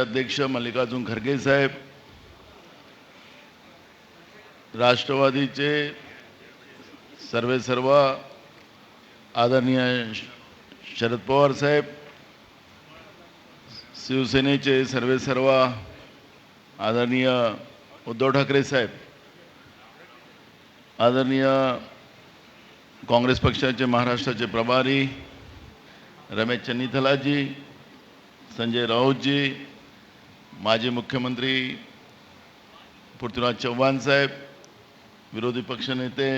अध्यक्ष मल्लिकार्जुन खरगे साहेब, राष्ट्रवादीचे सर्व आदरणीय शरद पवार साहेब, शिवसेनेचे सर्व आदरणीय उद्धव ठाकरे साहेब, आदरणीय काँग्रेस पक्षाचे महाराष्ट्राचे प्रभारी रमेश चन्नीथलाजी, संजय राऊतजी, माजी मुख्यमंत्री पृथ्वीराज चव्हाण साहेब, विरोधी पक्षनेते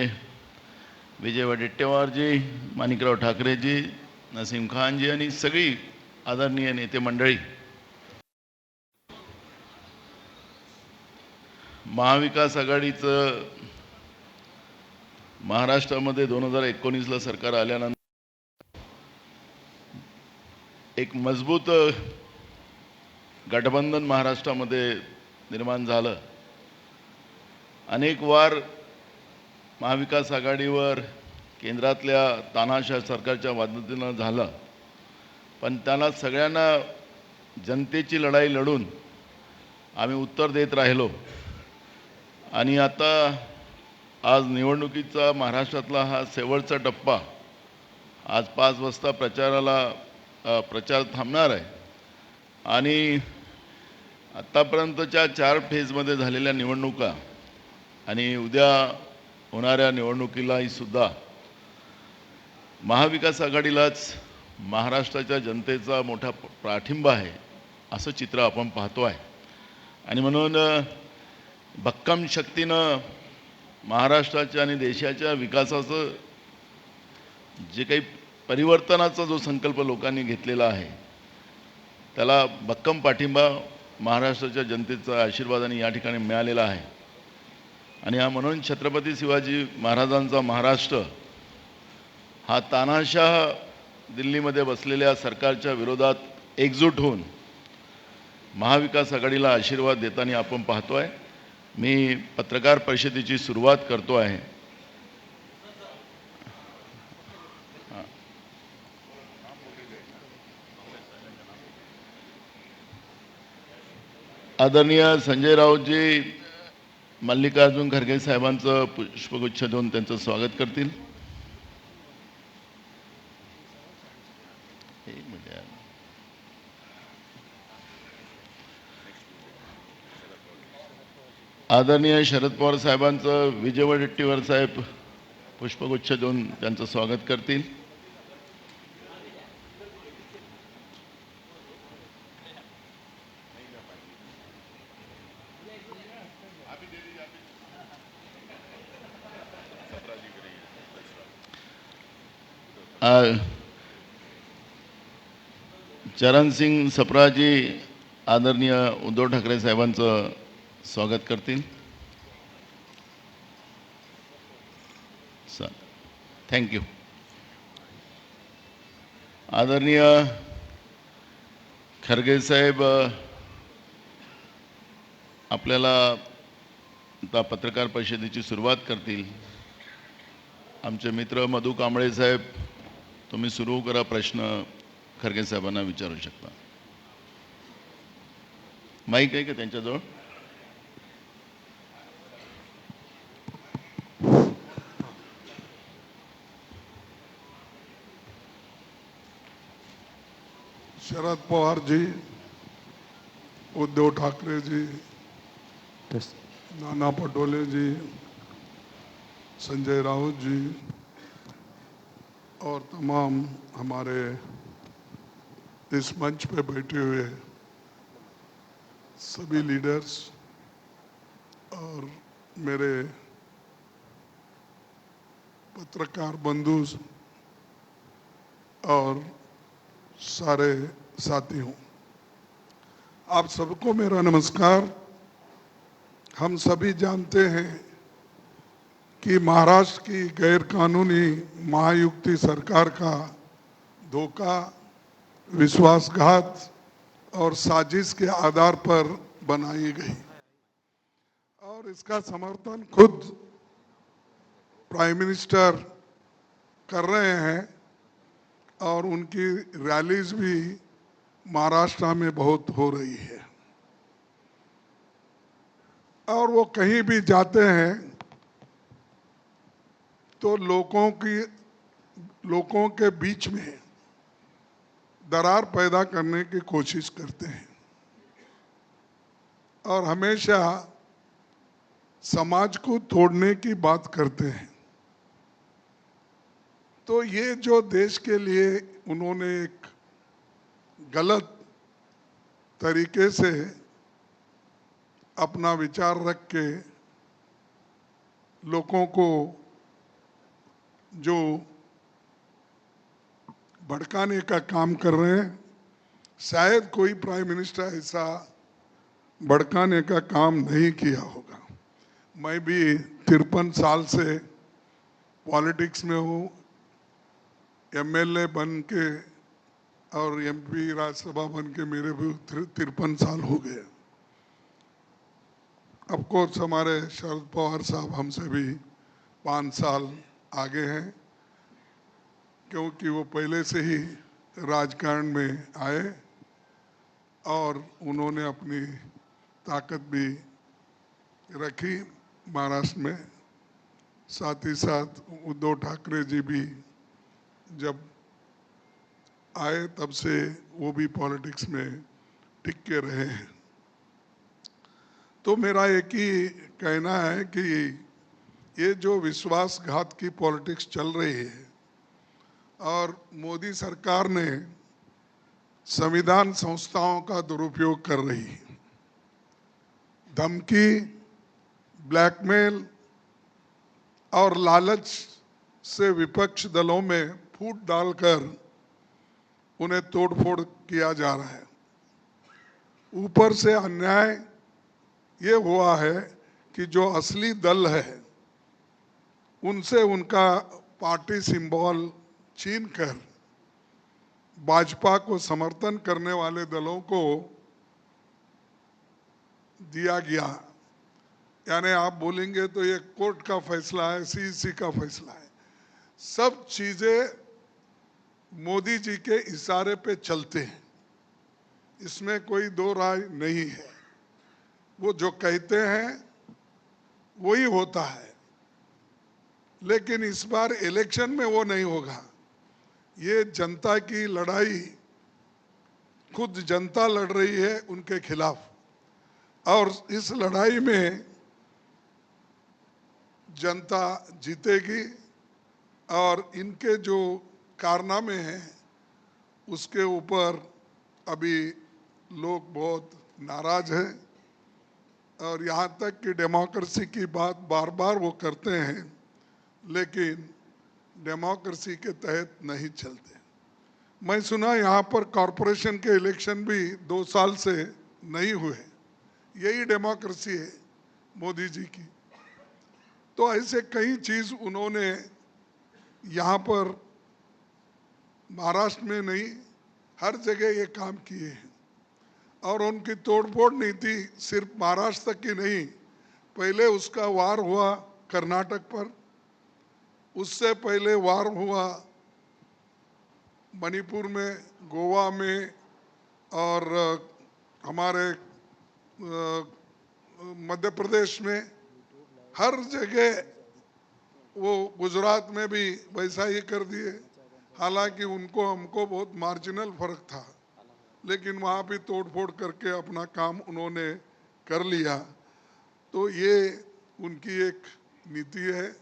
विजय वडेट्टीवारजी, माणिकराव ठाकरेजी, नसीम खानजी आणि सगळी आदरणीय नेते मंडळी, महाविकास आघाडीचं महाराष्ट्रामध्ये 2019ला सरकार आल्यानंतर एक मजबूत गठबंधन महाराष्ट्रामध्ये निर्माण झालं। अनेक वार महाविकास आघाडीवर केंद्रातल्या तानाशाह सरकारच्या मदतीनं झालं, पण त्याला सगळ्यांना जनतेची लढाई लढून आम्ही उत्तर देत राहिलो। आणि आता आज निवडणुकीचा महाराष्ट्रातला हा शेवटचा टप्पा, आज 5 वाजता प्रचार थांबणार आहे आणि आतापर्यंतच्या 4 फेजमध्ये झालेल्या निवडणुका आणि उद्या होणाऱ्या निवडणुकीलाही सुद्धा महाविकास आघाडीलाच महाराष्ट्राच्या जनतेचा मोठा पाठिंबा आहे असं चित्र आपण पाहतो आहे। आणि म्हणून भक्कम शक्तीनं महाराष्ट्राच्या आणि देशाच्या विकासाचं जे काही परिवर्तनाचा जो संकल्प लोकांनी घेतलेला आहे त्याला भक्कम पाठिंबा महाराष्ट्राच्या जनतेचा आशीर्वादाने या ठिकाणी मिळालेला आहे। आणि म्हणून छत्रपती शिवाजी महाराजांचा महाराष्ट्र हा तानाशाह दिल्लीमध्ये बसलेल्या सरकारच्या विरोधात एकजूट होऊन महाविकास आघाडीला आशीर्वाद देताना आपण पाहतोय। मी पत्रकार परिषदेची सुरुवात करतो आहे। आदरणीय संजय राऊतजी मल्लिकार्जुन खरगे साहेबांचं पुष्पगुच्छ देऊन त्यांचं स्वागत करतील। आदरणीय शरद पवार साहेबांचं विजय वडेट्टीवार साहेब पुष्पगुच्छ देऊन त्यांचं स्वागत करतील। चरण सिंग सप्राजी आदरणीय उद्धव ठाकरे साहेबांचं स्वागत करतील। Sir thank you. आदरणीय खरगे साहेब आपल्याला आता पत्रकार परिषदेची सुरुवात करतील। आमचे मित्र मधु कांबळे साहेब तुम्ही सुरू करा, प्रश्न खरगे साहेबांना विचारू शकता। माईक आहे का त्यांच्याजवळ? शरद पवार जी, उद्धव ठाकरे जी, नाना पटोले जी, संजय राउत जी और तमाम हमारे इस मंच पे बैठे हुए सभी लीडर्स और मेरे पत्रकार बंधु और सारे साथी हूँ, आप सबको मेरा नमस्कार। हम सभी जानते हैं कि महाराष्ट्र की गैर कानूनी महायुति सरकार का धोखा, विश्वासघात और साजिश के आधार पर बनाई गई और इसका समर्थन खुद प्राइम मिनिस्टर कर रहे हैं और उनकी रैलीज भी महाराष्ट्र में बहुत हो रही है। और वो कहीं भी जाते हैं तो लोगों के बीच में दरार पैदा करने की कोशिश करते हैं और हमेशा समाज को तोड़ने की बात करते हैं। तो ये जो देश के लिए उन्होंने एक गलत तरीके से अपना विचार रख के लोगों को जो भड़काने का काम कर रहे हैं, शायद कोई प्राइम मिनिस्टर ऐसा भड़काने का काम नहीं किया होगा। मैं भी 53 साल से पॉलिटिक्स में हूँ, एमएलए बन के और एमपी राज्यसभा बन के मेरे भी 53 साल हो गए। ऑफ कोर्स हमारे शरद पवार साहब हमसे भी 5 साल आगे हैं, क्योंकि वो पहले से ही राजकारण में आए और उन्होंने अपनी ताकत भी रखी महाराष्ट्र में। साथ ही साथ उद्धव ठाकरे जी भी जब आए तब से वो भी पॉलिटिक्स में टिक के रहे हैं। तो मेरा एक ही कहना है कि ये जो विश्वासघात की पॉलिटिक्स चल रही है और मोदी सरकार ने संविधान संस्थाओं का दुरुपयोग कर रही है, धमकी, ब्लैकमेल और लालच से विपक्ष दलों में फूट डालकर उन्हें तोड़फोड़ किया जा रहा है। ऊपर से अन्याय ये हुआ है कि जो असली दल है उनसे उनका पार्टी सिंबल छीन कर भाजपा को समर्थन करने वाले दलों को दिया गया। यानी आप बोलेंगे तो ये कोर्ट का फैसला है, सीईसी का फैसला है। सब चीजें मोदी जी के इशारे पे चलते हैं, इसमें कोई दो राय नहीं है। वो जो कहते हैं वही होता है, लेकिन इस बार इलेक्शन में वो नहीं होगा। ये जनता की लड़ाई खुद जनता लड़ रही है उनके खिलाफ, और इस लड़ाई में जनता जीतेगी और इनके जो कारनामे हैं उसके ऊपर अभी लोग बहुत नाराज हैं और यहाँ तक कि डेमोक्रेसी की बात बार बार वो करते हैं, लेकिन डेमोक्रेसी के तहत नहीं चलते। मैं सुना यहाँ पर कॉरपोरेशन के इलेक्शन भी 2 साल से नहीं हुए। यही डेमोक्रेसी है मोदी जी की। तो ऐसे कई चीज उन्होंने यहाँ पर महाराष्ट्र में नहीं, हर जगह ये काम किए हैं। और उनकी तोड़फोड़ नीति सिर्फ महाराष्ट्र तक की नहीं, पहले उसका वार हुआ कर्नाटक पर, उससे पहले वार हुआ मणिपुर में, गोवा में, और हमारे मध्य प्रदेश में, हर जगह वो गुजरात में भी वैसा ही कर दिए। हालांकि उनको हमको बहुत मार्जिनल फर्क था, लेकिन वहाँ भी तोड़फोड़ करके अपना काम उन्होंने कर लिया। तो ये उनकी एक नीति है,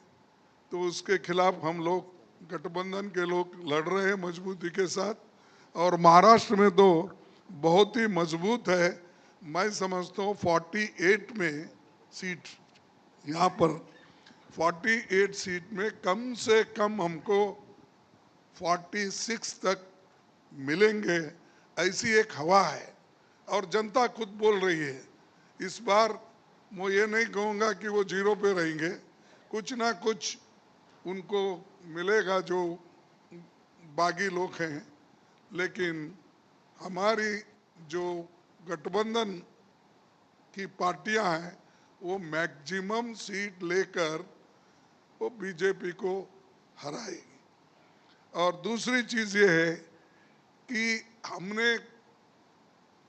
तो उसके खिलाफ हम लोग गठबंधन के लोग लड़ रहे हैं मजबूती के साथ। और महाराष्ट्र में तो बहुत ही मजबूत है। मैं समझता हूँ 48 में सीट, यहाँ पर 48 सीट में कम से कम हमको 46 तक मिलेंगे, ऐसी एक हवा है और जनता खुद बोल रही है। इस बार मैं ये नहीं कहूँगा कि वो 0 पे रहेंगे, कुछ ना कुछ उनको मिलेगा जो बागी लोग हैं, लेकिन हमारी जो गठबंधन की पार्टियां हैं वो मैक्सिमम सीट लेकर वो बीजेपी को हराएगी। और दूसरी चीज ये है कि हमने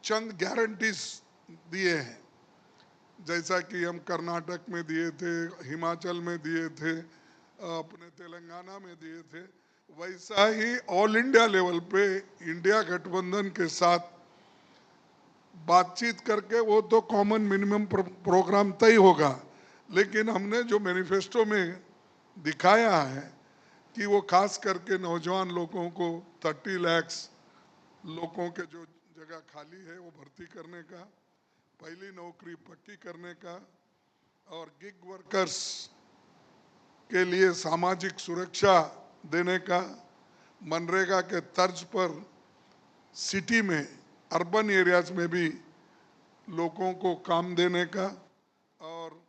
चंद गारंटीज दिए हैं। जैसा कि हम कर्नाटक में दिए थे, हिमाचल में दिए थे, अपने तेलंगाना में दिए थे, वैसा ही ऑल इंडिया लेवल पे इंडिया गठबंधन के साथ बातचीत करके वो तो कॉमन मिनिमम प्रोग्राम तय होगा। लेकिन हमने जो मैनिफेस्टो में दिखाया है कि वो खास करके नौजवान लोगों को 30 लाख लोगों के जो जगह खाली है वो भर्ती करने का, पहली नौकरी पक्की करने का, और गिग वर्कर्स के लिए सामाजिक सुरक्षा देने का, मनरेगा के तर्ज पर सिटी में, अर्बन एरियाज में भी लोगों को काम देने का, और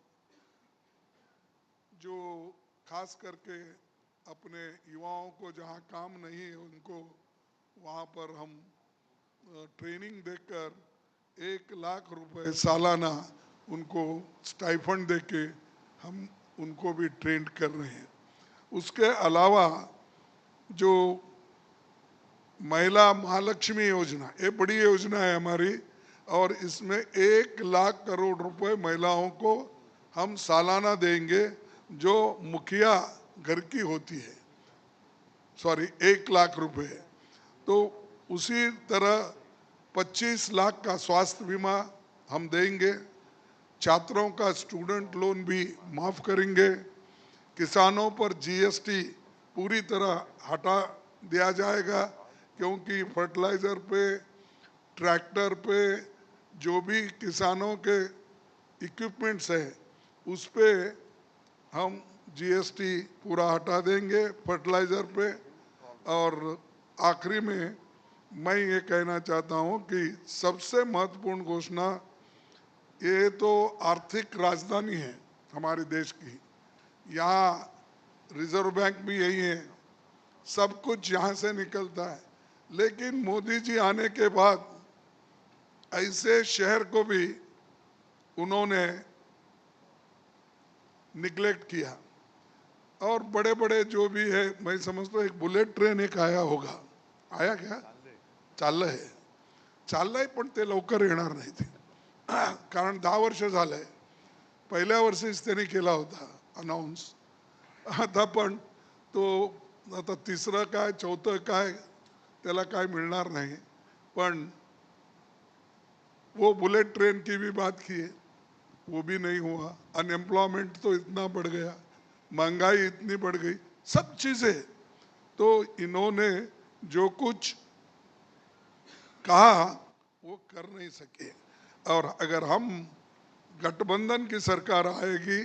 जो खास करके अपने युवाओं को जहां काम नहीं है उनको वहां पर हम ट्रेनिंग देकर 1 लाख रुपए सालाना उनको स्टाइफंड देके हम उनको भी ट्रेंड कर रहे हैं। उसके अलावा जो महिला महालक्ष्मी योजना, ये बड़ी योजना है हमारी, और इसमें 1 लाख करोड़ रुपए महिलाओं को हम सालाना देंगे जो मुखिया घर की होती है, सॉरी 1 लाख रुपए। तो उसी तरह 25 लाख का स्वास्थ्य बीमा हम देंगे, छात्रों का स्टूडेंट लोन भी माफ करेंगे, किसानों पर जीएसटी पूरी तरह हटा दिया जाएगा, क्योंकि फर्टिलाइजर पे, ट्रैक्टर पे, जो भी किसानों के इक्विपमेंट्स है उस पे हम जीएसटी पूरा हटा देंगे फर्टिलाइजर पे। और आखिरी में मैं ये कहना चाहता हूँ कि सबसे महत्वपूर्ण घोषणा, ये तो आर्थिक राजधानी है हमारे देश की, यहाँ रिजर्व बैंक भी यही है, सब कुछ यहाँ से निकलता है। लेकिन मोदी जी आने के बाद ऐसे शहर को भी उन्होंने निगलेक्ट किया, और बड़े बड़े जो भी है, मैं समझता हूँ एक बुलेट ट्रेन एक आया होगा, आया क्या? चाललंय, चाललंय, पण ते लवकर येणार नाही ते, कारण 10 वर्ष झालंय, पहिल्या वर्षीच त्यांनी केला होता अनाउन्स, आता पण तो आता तिसरं काय चौथं काय त्याला काय मिळणार नाही। पण वो बुलेट ट्रेन की भी बात की है, वो भी नहीं हुआ। अनएम्प्लॉयमेंट तो इतना बढ़ गया, महंगाई इतनी बढ़ गई, सब चीजें, तो इन्होंने जो कुछ कहा वो कर नहीं सके। और अगर हम गठबंधन की सरकार आएगी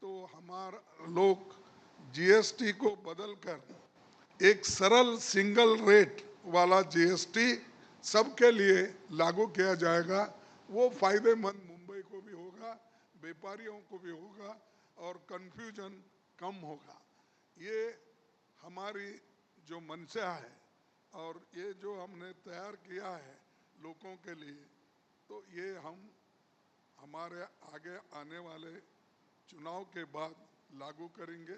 तो हमारा लोग जीएसटी को बदलकर एक सरल सिंगल रेट वाला जीएसटी सबके लिए लागू किया जाएगा। वो फायदेमंद मुंबई को भी होगा, व्यापारियों को भी होगा, और कंफ्यूजन कम होगा। ये हमारी जो मंशा है और ये जो हमने तैयार किया है लोगों के लिए, तो ये हम हमारे आगे आने वाले चुनाव के बाद लागू करेंगे।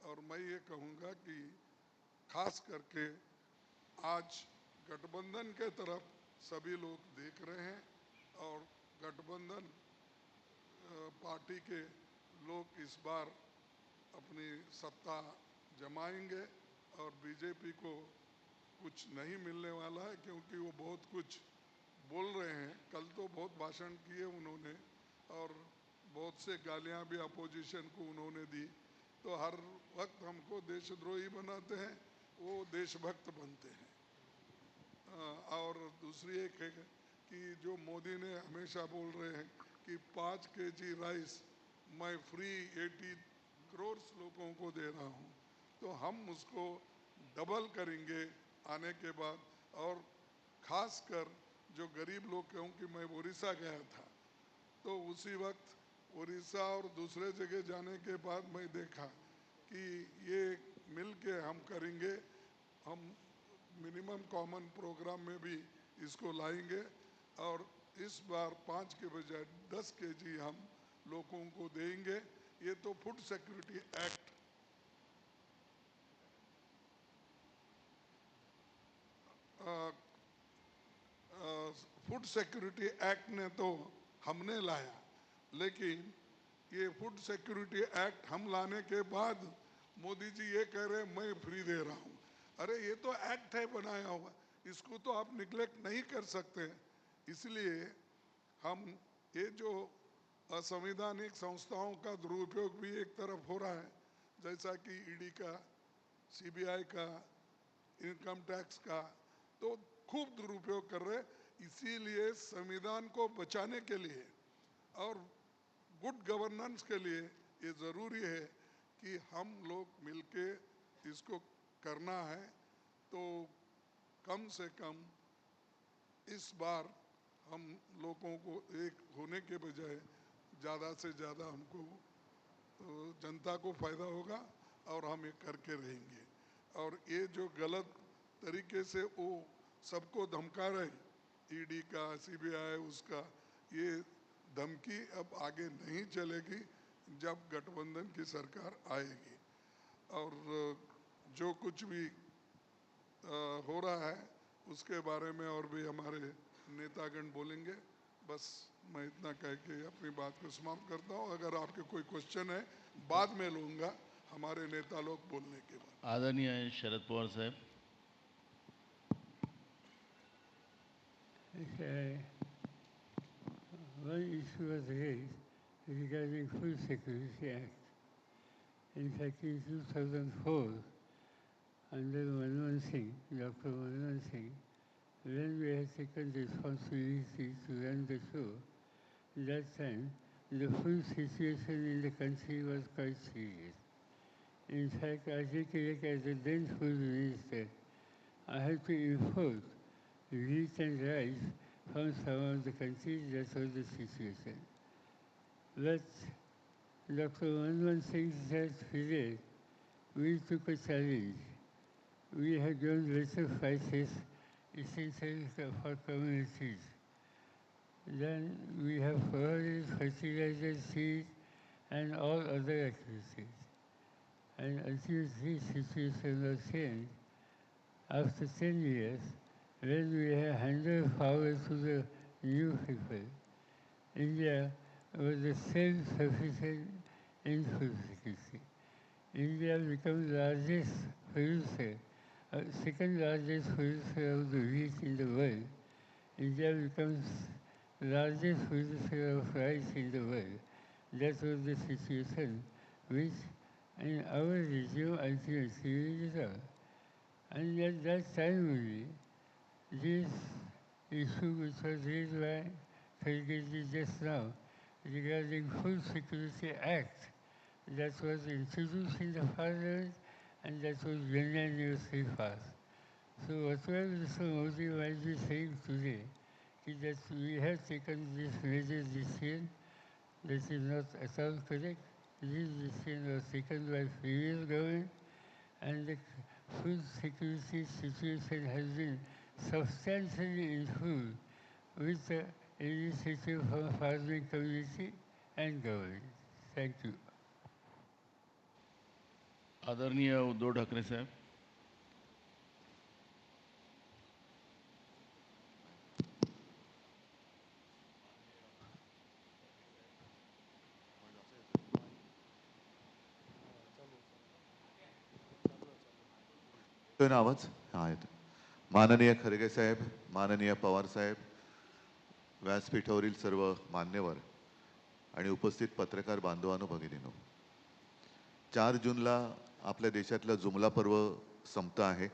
और मैं ये कहूँगा कि खास करके आज गठबंधन के तरफ सभी लोग देख रहे हैं, और गठबंधन पार्टी के लोग इस बार अपनी सत्ता जमाएंगे, और बीजेपी को कुछ नहीं मिलने वाला है, क्योंकि वो बहुत कुछ बोल रहे हैं। कल तो बहुत भाषण किए उन्होंने, और बहुत से गालियां भी अपोजिशन को उन्होंने दी। तो हर वक्त हमको देशद्रोही बनाते हैं, वो देशभक्त बनते हैं। और दूसरी एक है कि जो मोदी ने हमेशा बोल रहे हैं कि 5 केजी राइस मैं फ्री 80 करोड़ लोगों को दे रहा हूँ, तो हम उसको डबल करेंगे आने के बाद। और खासकर जो गरीब लोग, क्योंकि मैं उड़ीसा गया था, तो उसी वक्त उड़ीसा और दूसरे जगह जाने के बाद मैं देखा कि ये मिल के हम करेंगे, हम मिनिमम कॉमन प्रोग्राम में भी इसको लाएंगे, और इस बार 5 के बजाय 10 केजी हम लोगों को देंगे। ये तो food security act food security act ने तो हमने लाया, लेकिन ये फूड सिक्योरिटी एक्ट हम लाने के बाद मोदी जी ये कह रहे हैं मैं फ्री दे रहा हूँ। अरे ये तो एक्ट है बनाया हुआ, इसको तो आप निग्लेक्ट नहीं कर सकते। इसलिए हम ये जो असंवैधानिक संस्थाओं का दुरुपयोग भी एक तरफ हो रहा है, जैसा कि ईडी का, सीबीआई का, इनकम टैक्स का, तो खूब दुरुपयोग कर रहे। इसीलिए संविधान को बचाने के लिए और गुड गवर्नेंस के लिए ये ज़रूरी है कि हम लोग मिलके इसको करना है। तो कम से कम इस बार हम लोगों को एक होने के बजाय ज़्यादा से ज़्यादा हमको जनता को फ़ायदा होगा और हम ये करके रहेंगे। और ये जो गलत तरीके से वो सबको धमका रहे, ईडी का, सीबीआई, उसका, ये धमकी अब आगे नहीं चलेगी जब गठबंधन की सरकार आएगी। और जो कुछ भी हो रहा है उसके बारे में और भी हमारे नेतागण बोलेंगे। बस मैं इतना कह के अपनी बात को समाप्त करता हूँ। अगर आपके कोई क्वेश्चन है बाद में लूँगा हमारे नेता लोग बोलने के बाद। आदरणीय शरद पवार साहेब. One issue was raised regarding Food Security Act. In fact, in 2004, under Manmohan Singh, Dr. Manmohan Singh, when we had taken responsibility to run the show, that time the food situation in the country was quite serious. In fact, I recollect as the then food minister, I had to import wheat and rice from some of the countries. That was the situation. But Dr. Manmohan Singh said, period, we took a challenge. We had grown lesser prices, essentially for communities. Then we have provided fertilizer, seeds, and all other activities. And until this situation was changed, after 10 years, when we have handed power to the new people, India was the self-sufficient in food security. India became the largest producer, second largest producer of the wheat in the world. India becomes the largest producer of rice in the world. That was the situation which in our regime ultimately resolved. And at that time only, this issue which was raised by Kharge just now regarding Food Security Act that was introduced in the parliament and that was unanimously passed. So whatever Mr. Modi might be saying today is that we have taken this major decision, that is not at all correct. This decision was taken by previous government and the food security situation has been substantially improved with the initiative from farming community and government. Thank you. आदरणीय उद्धव ठाकरे साहेब. येतोय ना आवाज? हा येतो. माननीय खरगे साहेब, माननीय पवार साहेब, व्यासपीठावरील सर्व मान्यवर आणि उपस्थित पत्रकार बांधवांनो, भगिनींनो, 4 जूनला आपल्या देशातलं जुमला पर्व संपतं आहे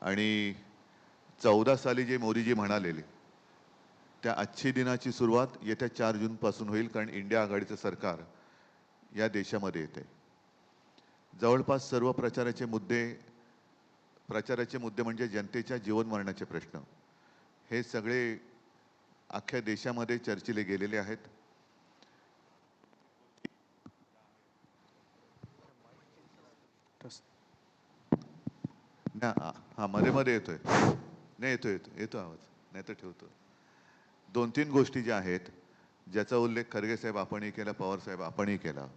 आणि 14 साली जे मोदीजी म्हणालेले त्या आजची दिनाची सुरुवात येत्या 4 जूनपासून होईल, कारण इंडिया आघाडीचं सरकार या देशामध्ये येते. जवळपास सर्व प्रचाराचे मुद्दे म्हणजे जनतेच्या जीवन मरणाचे प्रश्न, हे सगळे अख्ख्या देशामध्ये चर्चिले गेलेले आहेत. हा मध्ये येतोय, नाही येतो आवाज, नाही तर ठेवतो. 2-3 गोष्टी ज्या आहेत ज्याचा उल्लेख खरगे साहेब आपणही केला, पवार साहेब आपणही केला.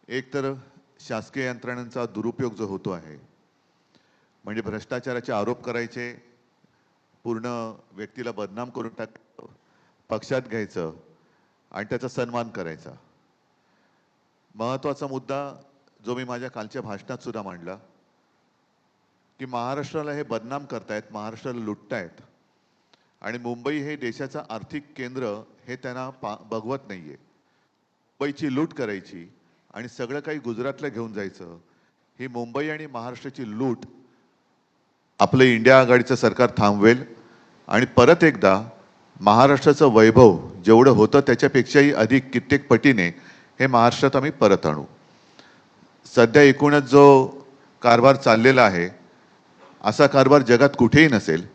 एक तर शासकीय यंत्रणांचा दुरुपयोग जो होतो आहे, म्हणजे भ्रष्टाचाराचे आरोप करायचे, पूर्ण व्यक्तीला बदनाम करून पक्षात घ्यायचं आणि त्याचा सन्मान करायचा. महत्त्वाचा मुद्दा जो मी माझ्या कालच्या भाषणात सुद्धा मांडला की महाराष्ट्राला हे बदनाम करतायत, महाराष्ट्राला लुटतायत आणि मुंबई हे देशाचं आर्थिक केंद्र हे त्यांना बघवत नाहीये. मुंबईची लूट करायची आणि सगळं काही गुजरातला घेऊन जायचं, ही मुंबई आणि महाराष्ट्राची लूट आपलं इंडिया आघाडीचं सरकार थांबवेल आणि परत एकदा महाराष्ट्राचं वैभव जेवढं होतं त्याच्यापेक्षाही अधिक कित्येक पटीने हे महाराष्ट्रात आम्ही परत आणू. सध्या एकूणच जो कारभार चाललेला आहे असा कारभार जगात कुठेही नसेल.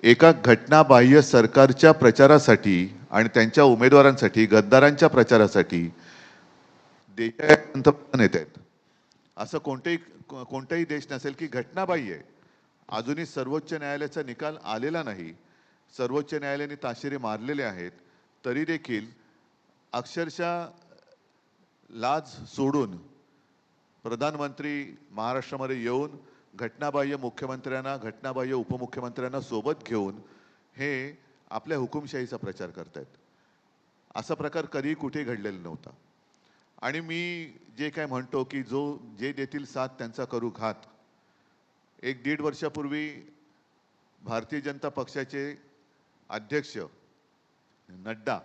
एका घटनाबाह्य सरकारच्या प्रचारासाठी आणि त्यांच्या उमेदवारांसाठी, गद्दारांच्या प्रचारासाठी देशात पंतप्रधान येत आहेत. असं कोणताही देश नसेल की घटनाबाह्य आहे. अजूनही सर्वोच्च न्यायालयाचा निकाल आलेला नाही, सर्वोच्च न्यायालयाने ताशेरे मारलेले आहेत, तरी देखील अक्षरशः लाज सोडून प्रधानमंत्री महाराष्ट्रामध्ये येऊन घटनाबाह्य मुख्यमंत्र्यांना, घटनाबाह्य उपमुख्यमंत्र्यांना सोबत घेऊन हे आपल्या हुकुमशाहीचा प्रचार करतायत. असा प्रकार कधीही कुठे घडलेला नव्हता. आणि मी जे काय म्हणतो की जे देतील साथ त्यांचा करू घात, 1-1.5 वर्षापूर्वी भारतीय जनता पक्षाचे अध्यक्ष नड्डा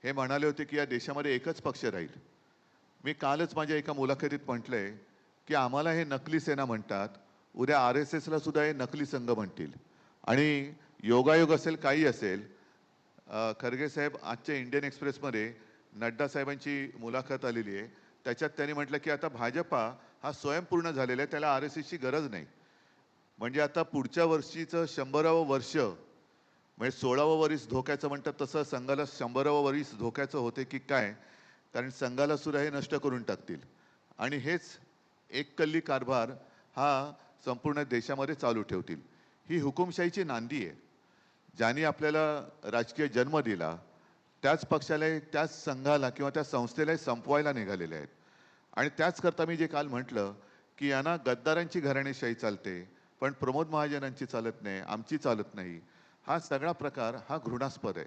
हे म्हणाले होते की या देशामध्ये एकच पक्ष राहील. मी कालच माझ्या एका मुलाखतीत म्हटलंय की आम्हाला हे नकली सेना म्हणतात, उद्या RSSला सुद्धा हे नकली संघ म्हणतील. आणि योगायोग असेल काही असेल, खरगे साहेब आजच्या इंडियन एक्सप्रेसमध्ये नड्डा साहेबांची मुलाखत आलेली आहे, त्याच्यात त्यांनी म्हटलं की आता भाजपा हा स्वयंपूर्ण झालेला आहे, त्याला RSSची गरज नाही. म्हणजे आता पुढच्या वर्षीचं 100वे वर्ष म्हणजे 16वं वरीस धोक्याचं म्हणतात तसं संघाला 100वे वरीस धोक्याचं होते की काय, कारण संघाला सुद्धा हे नष्ट करून टाकतील. आणि हेच एक कल्ली कारभार हा संपूर्ण देशामध्ये चालू ठेवतील. ही हुकुमशाहीची नांदी आहे. ज्यांनी आपल्याला राजकीय जन्म दिला त्याच पक्षाला, त्याच संघाला किंवा त्या संस्थेला संपवायला निघालेले आहेत. आणि त्याच करता मी जे काल म्हटलं की यांना गद्दारांची घराणेशाही चालते पण प्रमोद महाजनांची चालत नाही, आमची चालत नाही, हा सगळा प्रकार हा घृणास्पद आहे.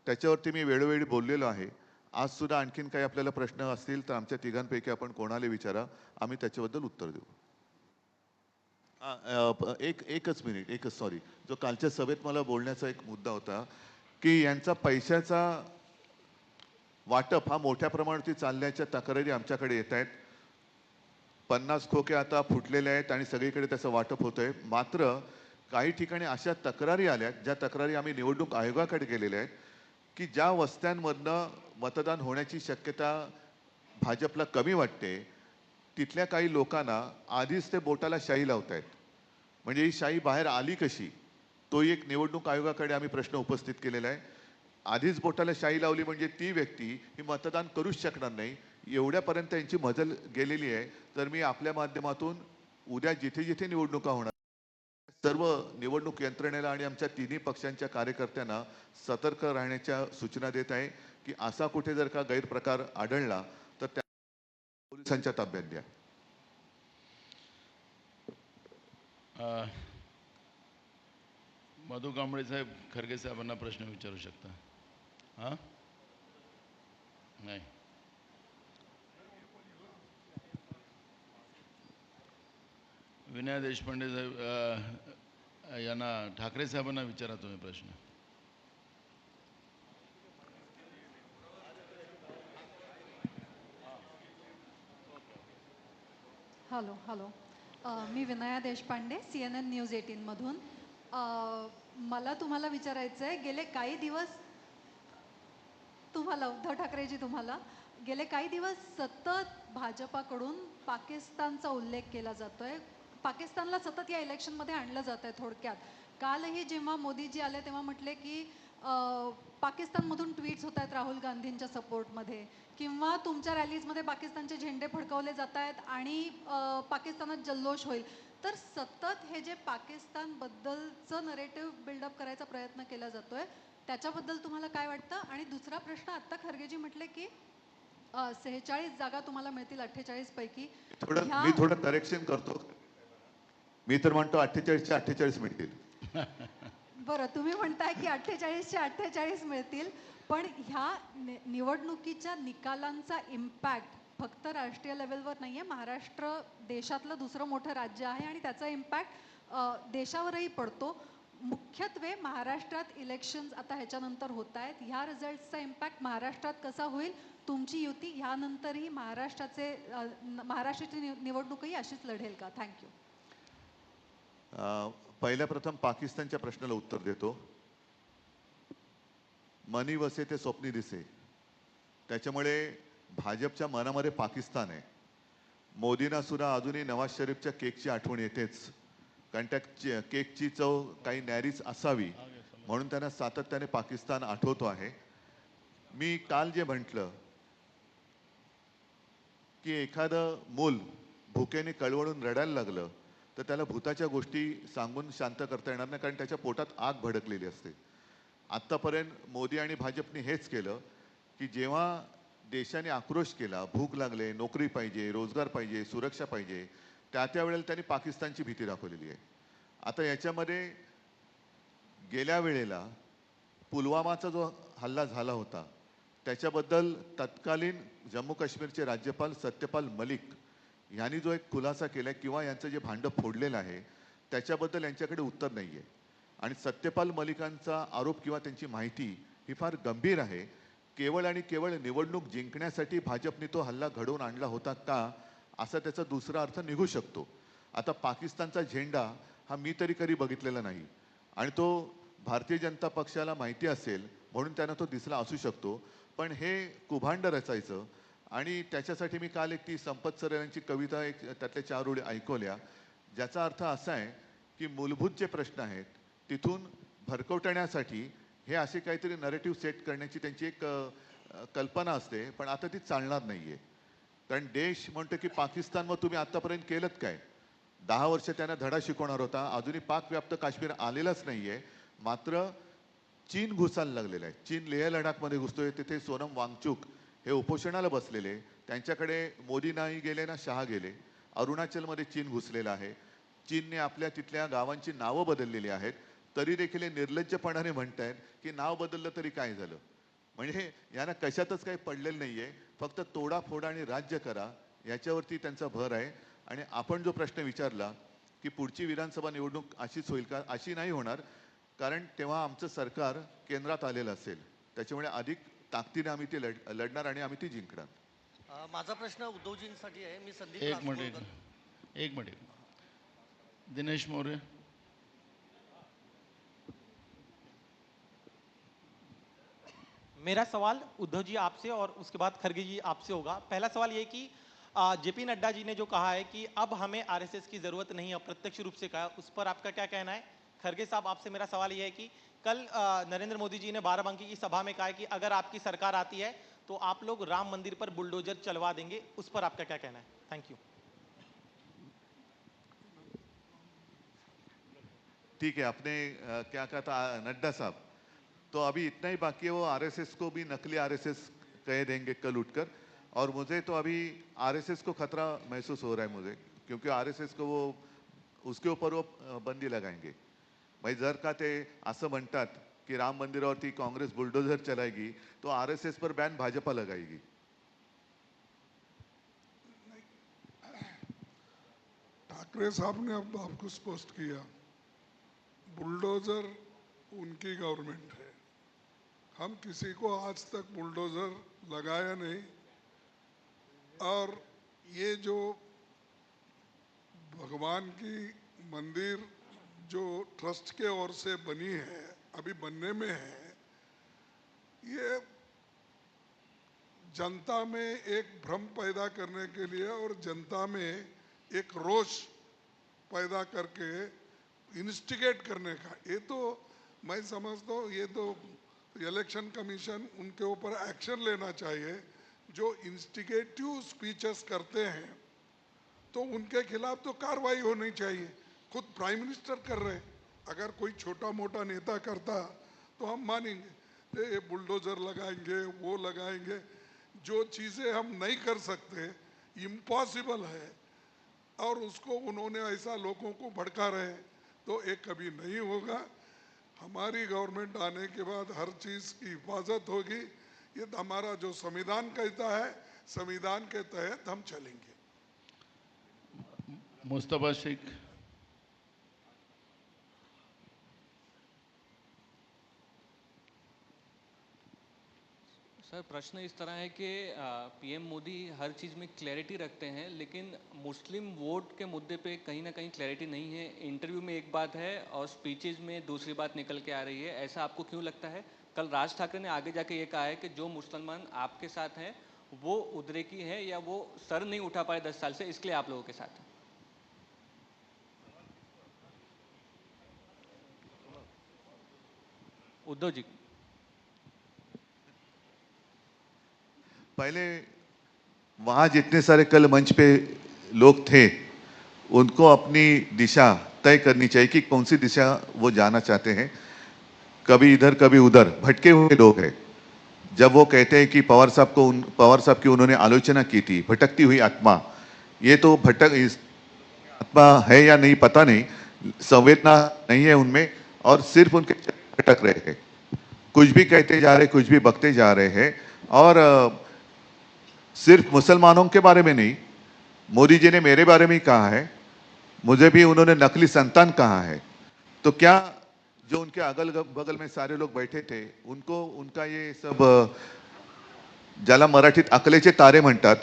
त्याच्यावरती मी वेळोवेळी बोललेलो आहे. आज सुद्धा आणखीन काही आपल्याला प्रश्न असतील तर आमच्या तिघांपैकी आपण कोणाला विचारा, आम्ही त्याच्याबद्दल उत्तर देऊ. एकच मिनिट, सॉरी, जो कालच्या सभेत मला बोलण्याचा एक मुद्दा होता की यांचा पैशाचा वाटप हा मोठ्या प्रमाणावरती चालण्याच्या तक्रारी आमच्याकडे येत आहेत. 50 खोके आता फुटलेले आहेत आणि सगळीकडे त्याचं वाटप होतंय. मात्र काही ठिकाणी अशा तक्रारी आल्यात, ज्या तक्रारी आम्ही निवडणूक आयोगाकडे गेलेल्या आहेत की ज्या वस्त्यांमधनं मतदान होण्याची शक्यता भाजपला कमी वाटते, तिथल्या काही लोकांना आधीच ते बोटाला शाई लावत आहेत. म्हणजे ही शाई बाहेर आली कशी, तो एक निवडणूक आयोगाकडे आम्ही प्रश्न उपस्थित केलेला आहे. आधीच बोटाला शाई लावली म्हणजे ती व्यक्ती ही मतदान करूच शकणार नाही, एवढ्यापर्यंत यांची मजल गेलेली आहे. तर मी आपल्या माध्यमातून उद्या जिथे जिथे निवडणुका होणार सर्व निवडणूक यंत्रणेला आणि आमच्या तिन्ही पक्षांच्या कार्यकर्त्यांना सतर्क राहण्याच्या सूचना देत आहे की असा कुठे जर का गैरप्रकार आढळला तर त्या पोलिसांच्या ताब्यात द्या. मधु कांबळे साहेब खरगे साहेबांना प्रश्न विचारू शकता. हां, नाही, विनय देशपांडे साहेब यांना ठाकरे साहेबांना विचारा तुम्ही प्रश्न. हॅलो. मी विनया देशपांडे, CNN न्यूज 18मधून. मला तुम्हाला विचारायचं आहे, गेले काही दिवस तुम्हाला उद्धव ठाकरेजी गेले काही दिवस सतत भाजपाकडून पाकिस्तानचा उल्लेख केला जातोय. पाकिस्तानला सतत या इलेक्शनमध्ये आणलं जात आहे. थोडक्यात कालही जेव्हा मोदीजी आले तेव्हा म्हटले की पाकिस्तानमधून ट्विट्स होत आहेत राहुल गांधींच्या सपोर्टमध्ये, किंवा तुमच्या रॅलीजमध्ये पाकिस्तानचे झेंडे फडकवले जात आहेत आणि पाकिस्तानात जल्लोष होईल. तर सतत हे जे पाकिस्तानबद्दलचं नरेटिव्ह बिल्डअप करायचा प्रयत्न केला जातोय, त्याच्याबद्दल तुम्हाला काय वाटतं? आणि दुसरा प्रश्न, आत्ता खरगेजी म्हटले की 46 जागा तुम्हाला मिळतील 48 पैकी. मी थोडं करेक्शन करतो, मी तर म्हणतो 48च्या 48 मिळतील. बरं, तुम्ही म्हणताय की 48चे 48 मिळतील, पण ह्या निवडणुकीच्या निकालांचा इम्पॅक्ट फक्त राष्ट्रीय लेवलवर नाही आहे. महाराष्ट्र देशातलं दुसरं मोठं राज्य आहे आणि त्याचा इम्पॅक्ट देशावरही पडतो. मुख्यत्वे महाराष्ट्रात इलेक्शन्स आता ह्याच्यानंतर होत आहेत. ह्या रिझल्ट्सचा इम्पॅक्ट महाराष्ट्रात कसा होईल? तुमची युती ह्यानंतरही महाराष्ट्राची निवडणूकही अशीच लढेल का? थँक्यू. पहिल्या प्रथम पाकिस्तानच्या प्रश्नाला उत्तर देतो. मनी वसे ते स्वप्नी दिसे. त्याच्यामुळे भाजपच्या मनामध्ये पाकिस्तान आहे. मोदींना सुद्धा अजूनही नवाज शरीफच्या केकची आठवण येतेच, कारण त्या केकची चव काही न्यारीच असावी म्हणून त्यांना सातत्याने पाकिस्तान आठवतो आहे. मी काल जे म्हटलं की एखादं मूल भुकेने कळवळून रडायला लागलं तर त्याला भूताच्या गोष्टी सांगून शांत करता येणार नाही, कारण त्याच्या पोटात आग भडकलेली असते. आत्तापर्यंत मोदी आणि भाजपने हेच केलं की जेव्हा देशाने आक्रोश केला, भूक लागले, नोकरी पाहिजे, रोजगार पाहिजे, सुरक्षा पाहिजे, त्या वेळेला त्यांनी पाकिस्तानची भीती दाखवलेली आहे. आता याच्यामध्ये गेल्या वेळेला पुलवामाचा जो हल्ला झाला होता त्याच्याबद्दल तत्कालीन जम्मू काश्मीरचे राज्यपाल सत्यपाल मलिक यांनी जो एक खुलासा केला किंवा यांचं जे भांडं फोडलेलं आहे त्याच्याबद्दल यांच्याकडे उत्तर नाही आहे. आणि सत्यपाल मलिकांचा आरोप किंवा त्यांची माहिती ही फार गंभीर आहे. केवळ आणि केवळ निवडणूक जिंकण्यासाठी भाजपने तो हल्ला घडवून आणला होता का, असा त्याचा दुसरा अर्थ निघू शकतो. आता पाकिस्तानचा झेंडा हा मी तरी कधी बघितलेला नाही आणि तो भारतीय जनता पक्षाला माहिती असेल म्हणून त्यांना तो दिसला असू शकतो. पण हे कुभांड रचायचं आणि त्याच्यासाठी मी काल एक ती संपत सर यांची कविता एक त्यातल्या 4 ओळी ऐकवल्या, ज्याचा अर्थ असा आहे की मूलभूत जे प्रश्न आहेत तिथून भरकवटण्यासाठी हे असे काहीतरी नरेटिव्ह सेट करण्याची त्यांची एक कल्पना असते, पण आता ती चालणार नाही आहे. कारण देश म्हणतो की पाकिस्तानवर तुम्ही आत्तापर्यंत केलंत काय? 10 वर्ष त्यांना धडा शिकवणार होता, अजूनही पाकव्याप्त काश्मीर आलेलंच नाही आहे. मात्र चीन घुसायला लागलेलं आहे. चीन लेह लडाखमध्ये घुसतोय. तिथे सोनम वांगचुक हे उपोषणाला बसलेले, त्यांच्याकडे मोदी नाही गेले ना शहा गेले. अरुणाचलमध्ये चीन घुसलेला आहे. चीनने आपल्या तिथल्या गावांची नावं बदललेली आहेत, तरी देखील हे निर्लज्जपणाने म्हणतायत की नाव बदललं तरी काय झालं. म्हणजे यांना कशातच काही पडलेलं नाही आहे, फक्त तोडाफोडा आणि राज्य करा याच्यावरती त्यांचा भर आहे. आणि आपण जो प्रश्न विचारला की पुढची विधानसभा निवडणूक अशीच होईल का, अशी नाही होणार, कारण तेव्हा आमचं सरकार केंद्रात आलेलं असेल. त्याच्यामुळे अधिक ताकदीने आम्ही ती लढणार आणि आम्ही ती जिंकणार. माझा प्रश्न उद्धवजींसाठी आहे. मी संदीप एक राजपूत. मिनिट दिनेश मोरे. मेरा सवाल उद्धव जी आपसे और उसके बाद खड़गे जी आपसे होगा. पहला सवाल ये कि जेपी नड्डा जी ने जो कहा है कि अब हमें आरएसएस की जरूरत नहीं, अप्रत्यक्ष रूप से कहा, उस पर आपका क्या कहना है? खड़गे साहब, आपसे मेरा सवाल ये है कि कल नरेंद्र मोदी जी ने बाराबंकी की सभा में कहा है कि अगर आपकी सरकार आती है तो आप लोग राम मंदिर पर बुलडोजर चलवा देंगे, उस पर आपका क्या कहना है? Thank you. ठीक है, आपने क्या कहा था नड्डा साहब, तो अभी इतना ही बाकी है. वो आरएसएस को भी नकली आरएसएस कह देंगे कल उठकर. और मुझे तो अभी आरएसएस को खतरा महसूस हो रहा है मुझे, क्योंकि आरएसएस को वो उसके ऊपर वो बंदी लगाएंगे. भाई जर का ते असं म्हणतात की राम मंदिरावरती काँग्रेस बुलडोजर चलाएगी तो आरएसएस पर बैन भाजपा लगाएगी. ठाकरे साहब ने अब आपको स्पष्ट किया, बुलडोजर उनकी गवर्नमेंट है. हम किसी को आज तक बुलडोजर लगाया नहीं. और ये जो भगवान की मंदिर जो ट्रस्ट के ओर से बनी है, अभी बनने में है, ये जनता में एक भ्रम पैदा करने के लिए और जनता में एक रोष पैदा करके इंस्टिगेट करने का, ये तो मैं समझता हूँ ये तो इलेक्शन कमीशन उनके ऊपर एक्शन लेना चाहिए. जो इंस्टिगेटिव स्पीचेस करते हैं तो उनके खिलाफ तो कार्रवाई होनी चाहिए. खुद प्राइम मिनिस्टर कर रहे हैं. अगर कोई छोटा मोटा नेता करता तो हम मानेंगे, ये बुलडोजर लगाएंगे, वो लगाएंगे. जो चीज़ें हम नहीं कर सकते, इम्पॉसिबल है, और उसको उन्होंने ऐसा लोगों को भड़का रहे, तो ये कभी नहीं होगा. हमारी गवर्नमेंट आने के बाद हर चीज की हिफाजत होगी। ये तो हमारा जो संविधान कहता है, संविधान के तहत हम चलेंगे। मुस्तफा शेख। सर प्रश्न इस तरह है कि पीएम मोदी हर चीज़ में क्लैरिटी रखते हैं, लेकिन मुस्लिम वोट के मुद्दे पे कहीं ना कहीं क्लैरिटी नहीं है। इंटरव्यू में एक बात है और स्पीचेज में दूसरी बात निकल के आ रही है। ऐसा आपको क्यों लगता है? कल राज ठाकरे ने आगे जाके ये कहा है कि जो मुसलमान आपके साथ हैं वो उद्रेकी है या वो सर नहीं उठा पाए 10 साल से, इसलिए आप लोगों के साथ हैं। उद्धव जी, पहले वहाँ जितने सारे कल मंच पे लोग थे उनको अपनी दिशा तय करनी चाहिए कि कौन सी दिशा वो जाना चाहते हैं। कभी इधर कभी उधर भटके हुए लोग हैं। जब वो कहते हैं कि पवार साहब की उन्होंने आलोचना की थी भटकती हुई आत्मा, ये तो आत्मा है या नहीं पता नहीं, संवेदना नहीं है उनमें और सिर्फ उनके भटक रहे हैं, कुछ भी कहते जा रहे, कुछ भी बकते जा रहे हैं। और सिर्फ मुसलमानों के बारे में नहीं, मोदी जी ने मेरे बारे में ही कहा है, मुझे भी उन्होंने नकली संतान कहा है। तो क्या जो उनके अगल बगल में सारे लोग बैठे थे उनको उनका ये सब, ज्याला मराठीत अकलेचे तारे म्हणतात,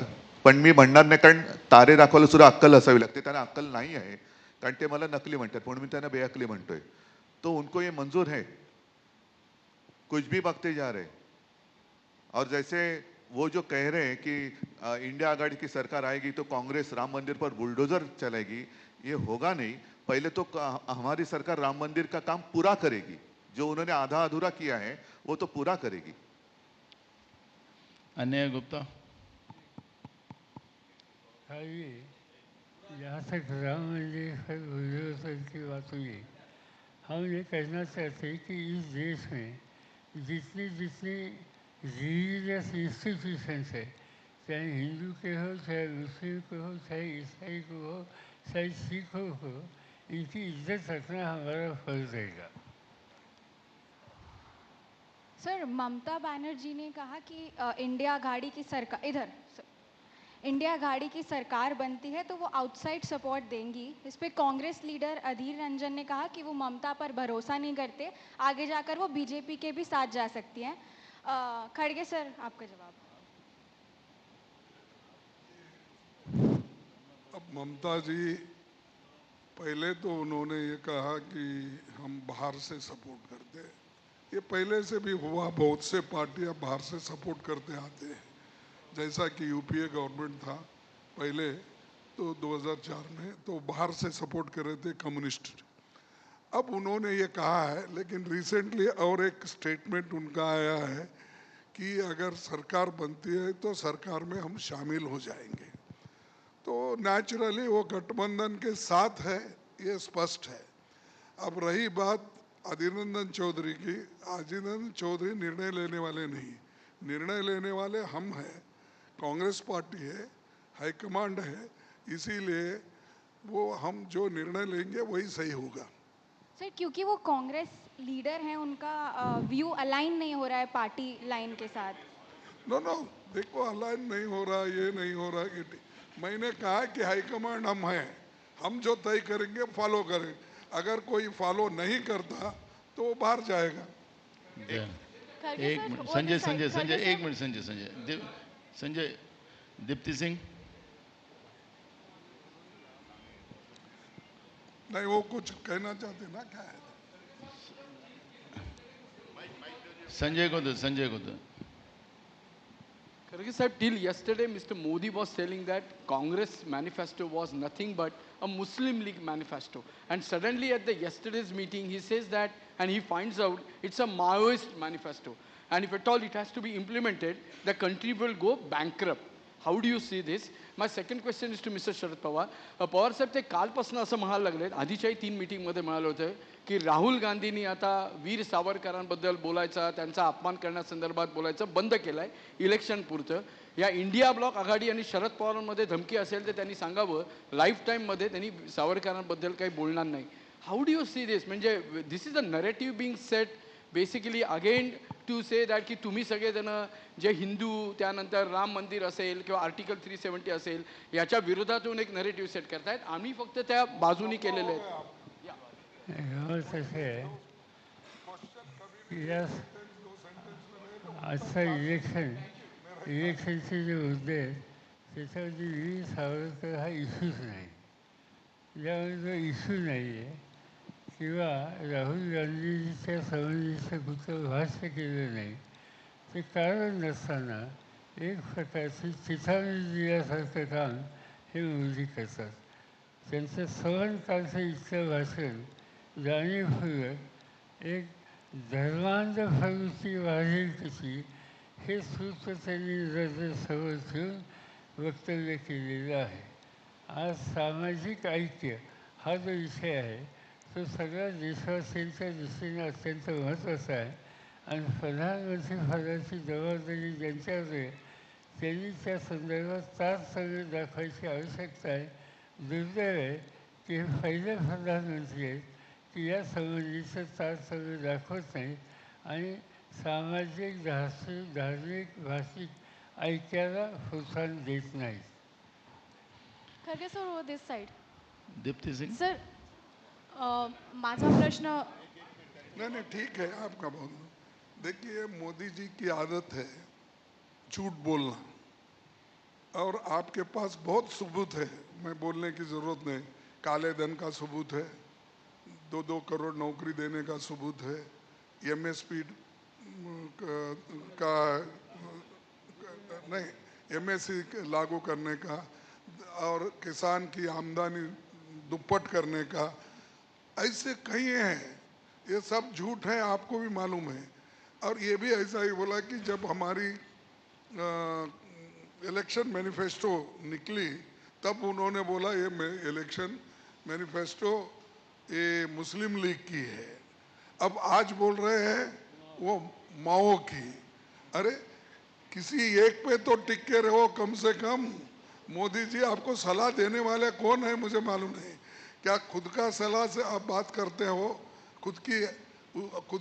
पण मी म्हणणार नाही कारण तारे दाखवायला सुद्धा अक्कल असावी लागते, त्यांना अक्कल नाही आहे कारण ते मला नकली म्हणतात, पण मी त्यांना बेअक्कली म्हणतोय। तो उनको ये मंजूर है, कुछ भी बकते जा रहे। और जैसे वो जो कह रहे हैं कि इंडिया आघाड़ी की सरकार आएगी तो कांग्रेस राम मंदिर पर बुलडोजर चलाएगी, ये होगा नहीं। पहले तो हमारी सरकार राम मंदिर का काम पूरा करेगी, जो उन्होंने आधा अधूरा किया है वो तो पूरा करेगी। अन्य गुप्ता। ये जहाँ तक राम मंदिर पर बुलडोजर की बात हुई, हम ये कहना चाहते हैं कि इस देश में जितनी जितनी रिलीजियस इंस्टीट्यूशंस है, चाहे हिंदू के हो, चाहे मुस्लिम के हो, चाहे ईसाई को हो, चाहे सिखों को, इनकी इज्जत रखना हमारा फर्ज रहेगा। सर ममता बनर्जी ने कहा कि इंडिया आघाड़ी की सरकार इंडिया आघाड़ी की सरकार बनती है तो वो आउटसाइड सपोर्ट देंगी। इस पे कांग्रेस लीडर अधीर रंजन ने कहा कि वो ममता पर भरोसा नहीं करते, आगे जाकर वो बीजेपी के भी साथ जा सकती हैं। खड़गे सर आपका जवाब। अब ममता जी, पहले तो उन्होंने ये कहा कि हम बाहर से सपोर्ट करते हैं, ये पहले से भी हुआ, बहुत से पार्टियां बाहर से सपोर्ट करते आते हैं। जैसा कि यूपीए गवर्नमेंट था पहले तो 2004 में तो बाहर से सपोर्ट कर रहे थे कम्युनिस्ट। अब उन्होंने ये कहा है, लेकिन रिसेंटली और एक स्टेटमेंट उनका आया है कि अगर सरकार बनती है तो सरकार में हम शामिल हो जाएंगे। तो नेचुरली वो गठबंधन के साथ है, ये स्पष्ट है। अब रही बात अधीर रंजन चौधरी की, अधीर रंजन चौधरी निर्णय लेने वाले नहीं, निर्णय लेने वाले हम हैं, कांग्रेस पार्टी है, हाईकमांड है, इसीलिए वो हम जो निर्णय लेंगे वही सही होगा। सर क्योंकि वो कांग्रेस लीडर हैं, उनका व्यू अलाइन नहीं हो रहा है पार्टी लाइन के साथ। नो देखो, अलाइन नहीं हो रहा, ये नहीं हो रहा कि मैंने कहा कि हाईकमांड हम हैं, हम जो तय करेंगे फॉलो करें, अगर कोई फॉलो नहीं करता तो वो बाहर जाएगा। एक मिनट संजय एक मिनट संजय दीप्ति सिंह। नहीं, वो कुछ कहना चाहते ना, क्या है? संजय को दो। Kharge sahib, till yesterday, Mr. Modi was telling that Congress manifesto was nothing but a Muslim League manifesto. And suddenly at the yesterday's meeting, he says that, and he finds out it's a Maoist manifesto. And if at all it has to be implemented, the country will go bankrupt. How do you see this? My second question is to Mr. Sharad Pawar. Pawar साहेब ते कालपासून असं म्हणायला लागले, आधीच्याही 3 मीटिंगमध्ये म्हणाले होते की राहुल गांधींनी आता वीर सावरकरांबद्दल बोलायचा, त्यांचा अपमान करण्यासंदर्भात बोलायचं बंद केलंय इलेक्शन पुरतं। या इंडिया ब्लॉक आघाडी आणि शरद पवारांमध्ये धमकी असेल तर त्यांनी सांगावं, लाईफ टाईममध्ये त्यांनी सावरकरांबद्दल काही बोलणार नाही। How do you see this? म्हणजे this is a narrative being set basically again to say that की तुम्ही सगळेजण जे हिंदू त्यानंतर राम मंदिर असेल किंवा आर्टिकल 370 असेल याच्या विरोधातून एक नरेटिव्ह सेट करतायत, आम्ही फक्त त्या बाजूनी केलेले आहेत. गमत असे आहे की या आजचं इलेक्शनचे जे मुद्दे आहेत त्याच्यावरती वीर सावरकर हा इश्यूच नाही. ज्यामुळे जो इश्यू नाही आहे किंवा राहुल गांधीच्या संबंधीचं कुठलं भाष्य केलं नाही ते कारण नसताना एक प्रकारची चिथावणी दिल्यासारखं काम हे मोदी करतात. त्यांचं सवनकालचं इतकं भाषण जाणीवपूर्वक एक धर्मांध प्रवृत्ती वाढेल कशी हे सूत्र त्यांनी नजर समोर ठेवून वक्तव्य केलेलं आहे. आज सामाजिक ऐक्य हा जो विषय आहे तो सगळ्या देशवासियांच्या दृष्टीने अत्यंत महत्त्वाचा आहे आणि प्रधानमंत्री पदाची जबाबदारी ज्यांच्यावर आहे त्यांनी त्या संदर्भात तारतम्य दाखवायची आवश्यकता आहे. दुर्दैव आहे की हे पहिले प्रधानमंत्री आहेत की या संबंधीचं तारतम्य दाखवत नाही आणि सामाजिक धार्मिक भाषिक ऐक्याला प्रोत्साहन देत नाहीत. खरगे सर वो दिस साइड. दीप्ति सिंह सर माझा प्रश्न. नहीं ठीक है आपका बोलना. देखिए मोदी जी की आदत है झूठ बोलना और आपके पास बहुत सबूत है, मैं बोलने की ज़रूरत नहीं. काले धन का सबूत है, 2-2 करोड़ नौकरी देने का सबूत है, एमएसपी का नहीं एमएससी लागू करने का और किसान की आमदनी दुप्पट करने का, ऐसे कई हैं. ये सब झूठ है, आपको भी मालूम है. और ये भी ऐसा ही बोला कि जब हमारी इलेक्शन मैनिफेस्टो निकली तब उन्होंने बोला ये इलेक्शन मैनिफेस्टो ये मुस्लिम लीग की है. अब आज बोल रहे हैं वो माओ की. अरे किसी एक पे तो टिक के रहो कम से कम. मोदी जी आपको सलाह देने वाले कौन है मुझे मालूम नहीं. क्या खुद का सलाह से आप बात करते हो? खुद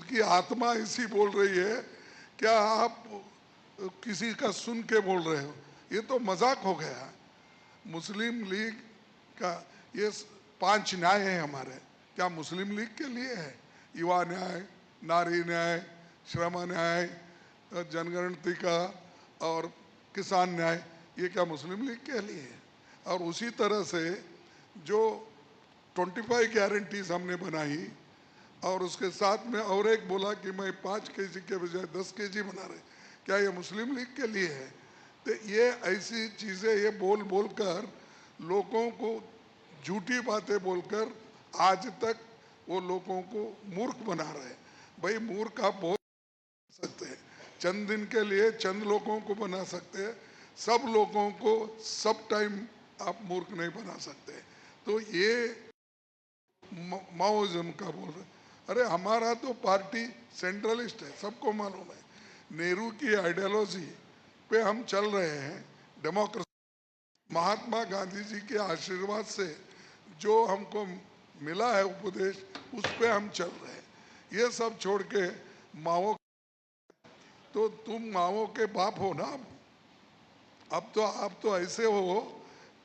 की आत्मा इसी बोल रही है, क्या आप किसी का सुन के बोल रहे हो? ये तो मजाक हो गया. मुस्लिम लीग का ये 5 न्याय है हमारे, क्या मुस्लिम लीग के लिए है? युवा न्याय, नारी न्याय, श्रम न्याय, जनगणति का और किसान न्याय, ये क्या मुस्लिम लीग के लिए है? और उसी तरह से जो 25 गारंटीज हमने बनाई और उसके साथ में और एक बोला कि मैं 5 केजी के बजाय 10 केजी बना रहे, क्या ये मुस्लिम लीग के लिए है? तो ये ऐसी चीज़ें ये बोल बोल कर लोगों को झूठी बातें बोलकर आज तक वो लोगों को मूर्ख बना रहे. भाई मूर्ख आप बहुत सकते हैं, चंद दिन के लिए चंद लोगों को बना सकते हैं, सब लोगों को सब टाइम आप मूर्ख नहीं बना सकते. तो ये माओइज्म का बोल रहे. अरे हमारा तो पार्टी सेंट्रलिस्ट है, सबको मालूम है. नेहरू की आइडियोलॉजी पे हम चल रहे हैं. डेमोक्रेसी महात्मा गांधी जी के आशीर्वाद से जो हमको मिला है उपदेश उस पे हम चल रहे हैं. ये सब छोड़ के माओ, तो तुम माओ के बाप हो ना. अब तो आप तो ऐसे हो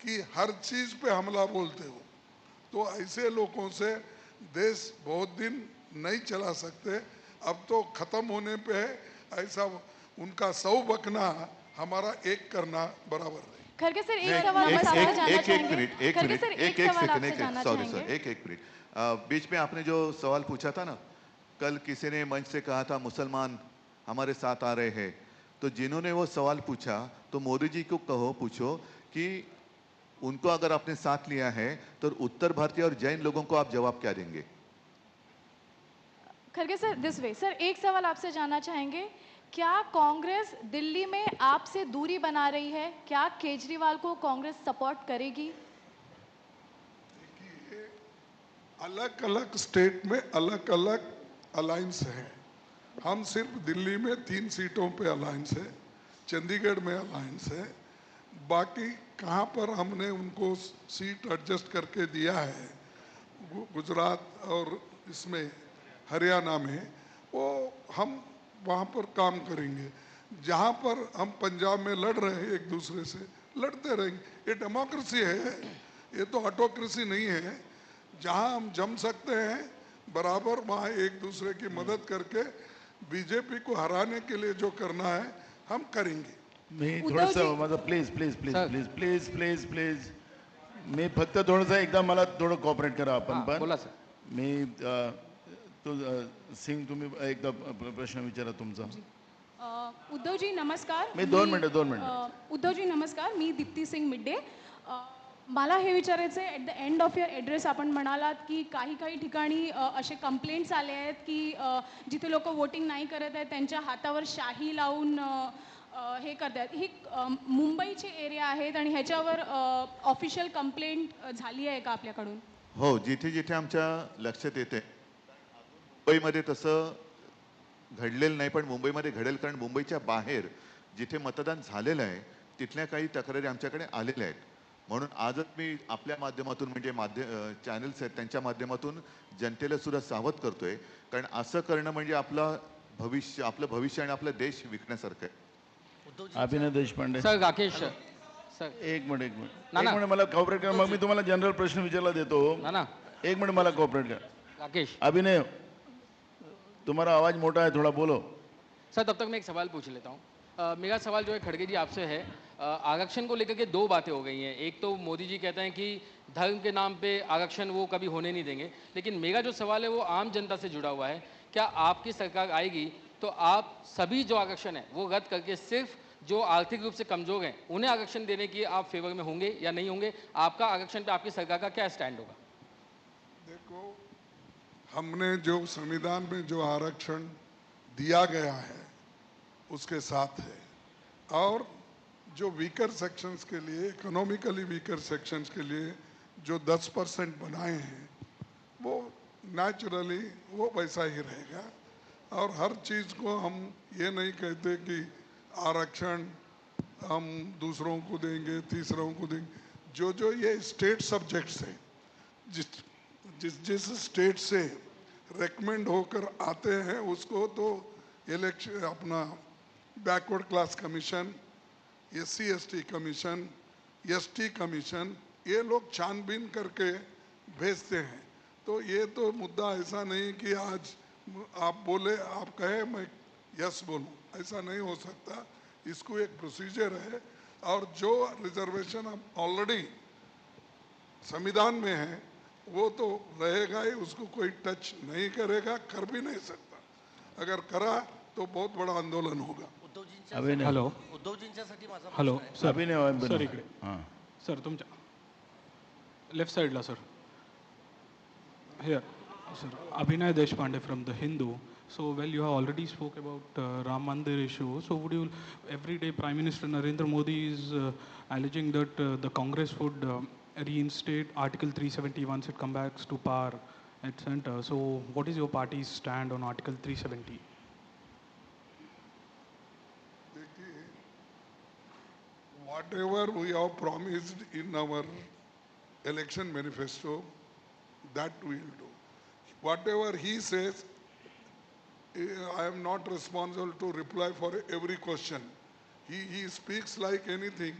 कि हर चीज पे हमला बोलते हो. तो ऐसे लोगों से देश बहुत दिन नहीं चला सकते. अब तो खत्म होने पे है. ऐसा उनका 100 बकना हमारा एक करना बराबर है. खरगे सर एक सवाल मैं आपसे जानना चाहेंगे. एक खरगे सर एक सवाल आपसे जानना सॉरी चाहेंगे. सर एक मिनट. बीच में आपने जो सवाल पूछा था ना, कल किसी ने मंच से कहा था मुसलमान हमारे साथ आ रहे हैं, तो जिन्होंने वो सवाल पूछा तो मोदी जी को कहो, पूछो कि उनको अगर आपने साथ लिया है तो उत्तर भारतीय और जैन लोगों को आप जवाब क्या देंगे? Kharge sir this way. Sir एक सवाल आपसे जानना चाहेंगे, क्या कांग्रेस दिल्ली में आपसे दूरी बना रही है? क्या केजरीवाल को कांग्रेस सपोर्ट करेगी? अलग अलग स्टेट में अलग अलग अलायंस है. हम सिर्फ दिल्ली में 3 सीटों पे अलायंस है, चंडीगढ़ में अलायंस है. बाकी कहाँ पर हमने उनको सीट एडजस्ट करके दिया है गुजरात और इसमें हरियाणा में, वो हम वहाँ पर काम करेंगे। जहाँ पर हम पंजाब में लड़ रहे हैं एक दूसरे से, लड़ते रहेंगे। ये डेमोक्रेसी है, ये तो ऑटोक्रेसी नहीं है। जहाँ हम जम सकते हैं बराबर, वहाँ एक दूसरे की मदद करके बीजेपी को हराने के लिए जो करना है हम करेंगे। मी थोडंसं माझं please please please please please please please मी फक्त थोडंसं एकदा मला थोडं कॉपरेट करा आपण पण. बोला सर. मी सिंग तुम्ही एकदा प्रश्न विचारा तुमचा. उद्धवजी नमस्कार. मी 2 मिनिटं. उद्धवजी नमस्कार, मी दीप्ती सिंग मिड्डे. मला हे विचारायचं आहे, at the end of your address आपण म्हणालात की काही काही ठिकाणी असे कंप्लेंट्स आले आहेत की जिथे लोक वोटिंग नाही करत आहेत त्यांच्या हातावर शाही लावून हे करतात. ही मुंबईची एरिया आहेत आणि ह्याच्यावर ऑफिशियल कंप्लेंट झाली आहे का आपल्याकडून? हो, जिथे जिथे आमच्या लक्षात येते. मुंबईमध्ये तसं घडलेलं नाही, पण मुंबईमध्ये घडेल, कारण मुंबईच्या बाहेर जिथे मतदान झालेलं आहे तिथल्या काही तक्रारी आमच्याकडे आलेल्या आहेत. म्हणून आजच मी आपल्या माध्यमातून, म्हणजे चॅनल्स आहेत त्यांच्या माध्यमातून जनतेला सुद्धा सावध करतोय, कारण असं करणं म्हणजे आपलं भविष्य आणि आपला देश विकण्यासारखं आहे. अभिनय देशपांडे सर. राकेश सर. एक मिनिट मला कॉपरेट करा, मग मी तुम्हाला जनरल प्रश्न विचारला देतो. ना एक मिनिट मला कॉपरेट करा. राकेश. अभिनय, तुम्हारा आवाज मोटा है, थोड़ा बोलो. सर तब तक मैं एक सवाल पूछ लेता हूँ. मेरा सवाल जो है खड़गे जी आपसे है, आरक्षण को लेकर के दो बातें हो गई हैं. एक तो मोदी जी कहते हैं कि धर्म के नाम पे आरक्षण वो कभी होने नहीं देंगे, लेकिन मेरा जो सवाल है वो आम जनता से जुड़ा हुआ है. क्या आपकी सरकार आएगी तो आप सभी जो आरक्षण है वो रद्द करके सिर्फ जो आर्थिक रूप से कमजोर हैं उन्हें आरक्षण देने की आप फेवर में होंगे या नहीं होंगे? आपका आरक्षण पे आपकी सरकार का क्या स्टैंड होगा? देखो, हमने जो संविधान में जो आरक्षण दिया गया है उसके साथ है, और जो वीकर सेक्शंस के लिए, इकोनॉमिकली वीकर सेक्शंस के लिए जो 10% बनाए हैं वो नेचुरली वो वैसा ही रहेगा. और हर चीज़ को हम ये नहीं कहते कि आरक्षण हम दूसरों को देंगे, तीसरों को देंगे. जो जो ये स्टेट सब्जेक्ट्स हैं, जिस स्टेट से रेकमेंड होकर आते हैं उसको तो इलेक्शन, अपना backward class commission, SC ST commission, ST commission, ये लोग छानबीन करके भेजते हैं. तो ये तो मुद्दा ऐसा नहीं कि आज आप बोले, आप कहे मैं यस बोलूं, ऐसा नहीं हो सकता. इसको एक प्रोसीजर है, और जो रिजर्वेशन ऑलरेडी संविधान में है वो तो रहेगा ही, उसको कोई टच नहीं करेगा, कर भी नहीं सकता. अगर करा तो बहुत बड़ा आंदोलन होगा. हॅलो. उद्धवजींच्यासाठी माझा हॅलो सर. सर इकडे. सर तुमच्या लेफ्ट साईडला sir. Here sir. Abhinay Deshpande from The Hindu. So, well, you have already spoke about Ram Mandir issue. So, would you, every day Prime Minister Narendra Modi is alleging that the Congress would reinstate Article 370 once it comes back to power at center. So, what is your party's stand on Article 370? Whatever we have promised in our election manifesto, that we will do. Whatever he says, I am not responsible to reply for every question. He speaks like anything.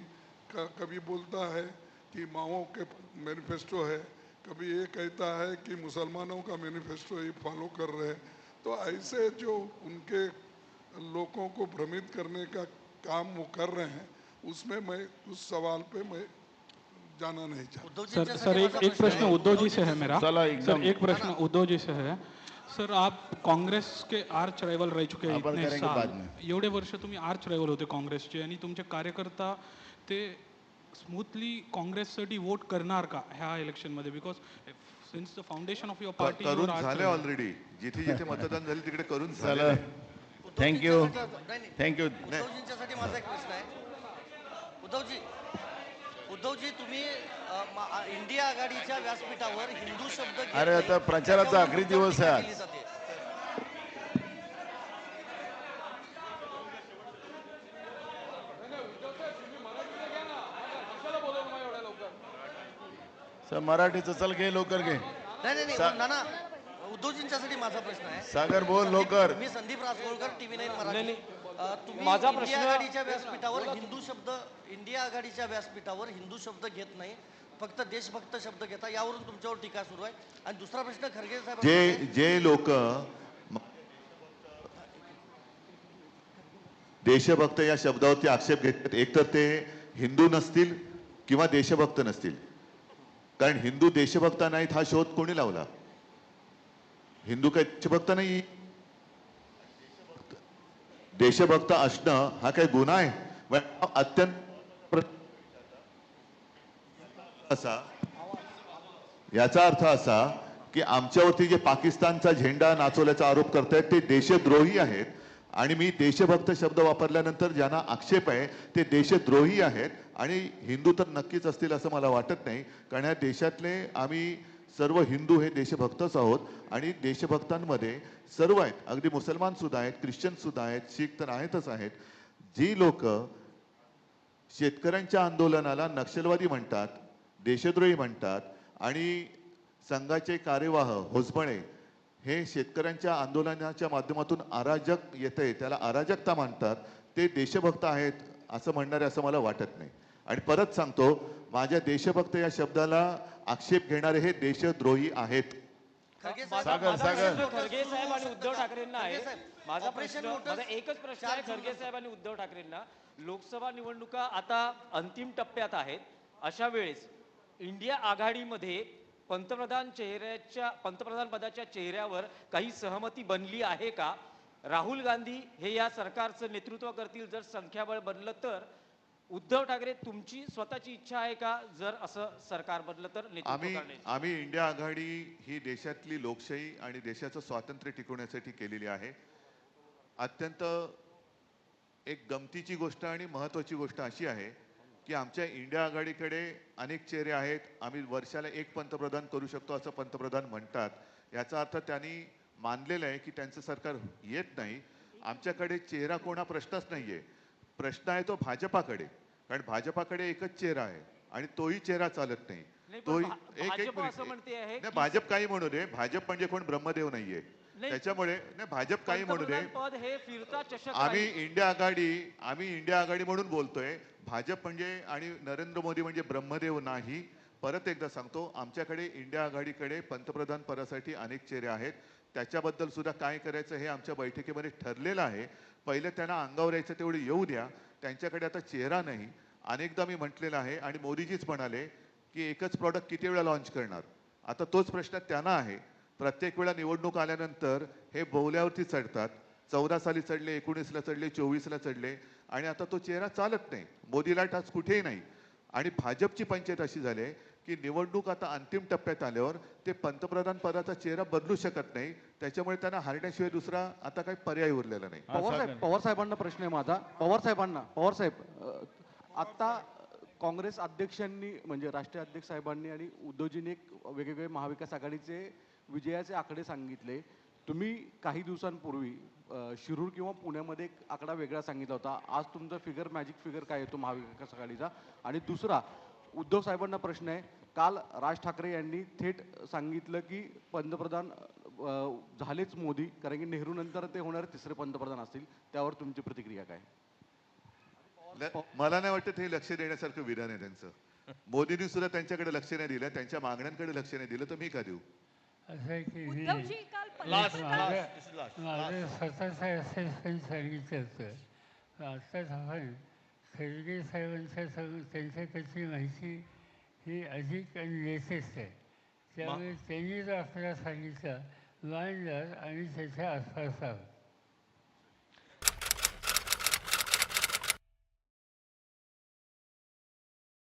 कभी बोलता है कि माओ के manifesto है, कभी ये कहता है कि मुसलमानों का मैनिफेस्टो ये फॉलो कर रहे हैं. तो ऐसे जो उनके लोगों को भ्रमित करने का काम वो कर रहे हैं, उसमें मैं उस सवाल पे मैं जाना नहीं चाहता. सर एक प्रश्न उद्धव जी से है मेरा. सर एक प्रश्न उद्धव जी से है. सर आप काँग्रेस के आर्च रायवल रह चुके हैं इतने साल. एवढे वर्ष तुम्ही आर्च रायवल होते काँग्रेसचे, आणि तुमचे कार्यकर्ता ते स्मूथली काँग्रेससाठी वोट करणार का ह्या इलेक्शन मध्ये? Because since the foundation of your party करून झाले ऑलरेडी. जिथे जिथे मतदान झाले तिकडे करून झाले. थँक्यू. उद्धवजींच्यासाठी माझा एक प्रश्न आहे. उद्धवजी तुम्ही इंडिया आघाडीच्या व्यासपीठावर हिंदू शब्द, अरे आता प्रचाराचा आखरी दिवस आहे आज. सर मराठीचं चल घे, लवकर घे. नाही सा- नाना उद्धवजींच्यासाठी माझा प्रश्न आहे. सागर बोल लवकर. मी संदीप रासोळकर TV9 मराठी. तुम्ही माझा इंडिया प्रश्न- आघाडीच्या व्यासपीठावर इंडिया आघाडीच्या व्यासपीठावर हिंदू शब्द घेत नाही, फक्त देशभक्त शब्द घेता, यावरून तुमच्यावर टीका सुरू आहे. आणि दुसरा प्रश्न खरगे साहेब, जे लोक देशभक्त या शब्दावरती आक्षेप घेतात, एकतर ते हिंदू नसतील किंवा देशभक्त नसतील. कारण हिंदू देशभक्त नाहीत हा शोध कोणी लावला? हिंदू काही देशभक्त नाही. देशभक्त असणं हा काही गुन्हा आहे? अत्यंत असा याचा अर्थ असा की आमच्यावरती जे पाकिस्तानचा झेंडा नाचवल्याचा आरोप करतायत ते देशद्रोही आहेत. आणि मी देशभक्त शब्द वापरल्यानंतर ज्यांना आक्षेप आहे ते देशद्रोही आहेत. आणि हिंदू तर नक्कीच असतील असं मला वाटत नाही, कारण या देशातले आम्ही सर्व हिंदू हे देशभक्तच आहोत. आणि देशभक्तांमध्ये सर्व आहेत, अगदी मुसलमान सुद्धा आहेत, ख्रिश्चन सुद्धा आहेत, शीख तर आहेतच आहेत. जी लोक शेतकऱ्यांच्या आंदोलनाला नक्षलवादी म्हणतात, देशद्रोही म्हणतात आणि संघाचे कार्यवाह होसबळे हे शेतकऱ्यांच्या आंदोलनाच्या माध्यमातून अराजक येते, त्याला अराजकता मानतात, ते देशभक्त आहेत असं म्हणणारे असं मला वाटत नाही. आणि परत सांगतो, माझ्या देशभक्त या शब्दाला आक्षेप घेणारे हे देशद्रोही आहेत. खरगे सागर सागर खरगे साहेब आणि उद्धव ठाकरेंना आहे. खरगे साहेब, माझा ऑपरेशन प्रश्न लोटस माझा एकच प्रश्न आहे चार खरगे साहेब आणि उद्धव ठाकरेंना. लोकसभा निवडणुका आता अंतिम टप्प्यात आहेत. अशा वेळेस इंडिया आघाडीमध्ये पंतप्रधान पदाच्या चेहऱ्यावर काही सहमती बनली आहे का? राहुल गांधी हे या सरकारचं नेतृत्व करतील जर संख्याबळ बनलं तर. उद्धव ठाकरे तुमची स्वतःची इच्छा आहे का जर असं सरकार बनलं तर नेतृत्व करण्याची? आम्ही इंडिया आघाडी ही देशातली लोकशाही आणि देशाचं स्वातंत्र्य टिकवण्यासाठी केलेली आहे. अत्यंत एक गमतीची गोष्ट आणि महत्त्वाची गोष्ट अशी आहे की आमच्या इंडिया आघाडीकडे अनेक चेहरे आहेत. आम्ही वर्षाला एक पंतप्रधान करू शकतो असं पंतप्रधान म्हणतात. याचा अर्थ त्यांनी मानलेलं आहे की त्यांचं सरकार येत नाही. आमच्याकडे चेहरा कोणा प्रश्नच नाही आहे. प्रश्न आहे तो भाजपाकडे, कारण भाजपाकडे एकच चेहरा आहे आणि तोही चेहरा चालत नाही. तोही भाजप काही म्हणू दे, भाजप म्हणजे कोण ब्रह्मदेव नाहीये. त्याच्यामुळे भाजप काही म्हणू दे, पद हे फिरता चषक आम्ही इंडिया आघाडी म्हणून बोलतोय. भाजप म्हणजे आणि नरेंद्र मोदी म्हणजे ब्रह्मदेव नाही. परत एकदा सांगतो, आमच्याकडे इंडिया आघाडीकडे पंतप्रधान पदासाठी अनेक चेहरे आहेत. त्याच्याबद्दल सुद्धा काय करायचं हे आमच्या बैठकीमध्ये ठरलेलं आहे. पहिले त्यांना अंगावर यायचं तेवढे येऊ द्या. त्यांच्याकडे आता चेहरा नाही. अनेकदा मी म्हटलेलं आहे आणि मोदीजीच म्हणाले की एकच प्रॉडक्ट किती वेळा लॉन्च करणार. आता तोच प्रश्न त्यांना आहे. प्रत्येक वेळा निवडणूक आल्यानंतर हे बोवल्यावरती चढतात. 14 साली चढले, 19ला चढले, 24ला चढले आणि आता तो चेहरा चालत नाही. मोदी लाट आज कुठेही नाही. आणि भाजपची पंचायत अशी झाली आहे की निवडणूक आता अंतिम टप्प्यात आल्यावर ते पंतप्रधान पदाचा चेहरा बदलू शकत नाही. त्याच्यामुळे त्यांना हारण्याशिवाय दुसरा आता काही पर्याय उरलेला नाही. पवार साहेबांना प्रश्न आहे माझा. पवार साहेब, आता काँग्रेस अध्यक्षांनी म्हणजे राष्ट्रीय अध्यक्ष साहेबांनी आणि उद्धवजींनी एक वेगवेगळे महाविकास आघाडीचे विजयाचे आकडे सांगितले. तुम्ही काही दिवसांपूर्वी शिरूर किंवा पुण्यामध्ये एक आकडा वेगळा सांगितला होता. आज तुमचा फिगर मॅजिक फिगर काय येतो महाविकास आघाडीचा? आणि दुसरा उद्धव साहेबांना प्रश्न आहे, काल राज ठाकरे यांनी थेट सांगितलं की पंतप्रधान झालेच मोदी, कारण की नेहरू नंतर ते होणारे तिसरे पंतप्रधान असतील. त्यावर तुमची प्रतिक्रिया काय? मला नाही वाटत हे लक्ष देण्यासारखं विधान आहे त्यांचं. मोदींनी सुद्धा त्यांच्याकडे लक्ष नाही दिलं, त्यांच्या मागण्यांकडे लक्ष नाही दिलं, तर मी का देऊ? असं आहे की माझं स्वतःचं असेसमेंट सांगितलं होतं. आत्ताच आपण खरगे साहेबांच्या त्यांच्याकडची माहिती ही अधिक लेटेस्ट आहे. त्यामुळे त्यांनी जो आकडा सांगितला 1 लाख आणि त्याच्या आसपास आहोत.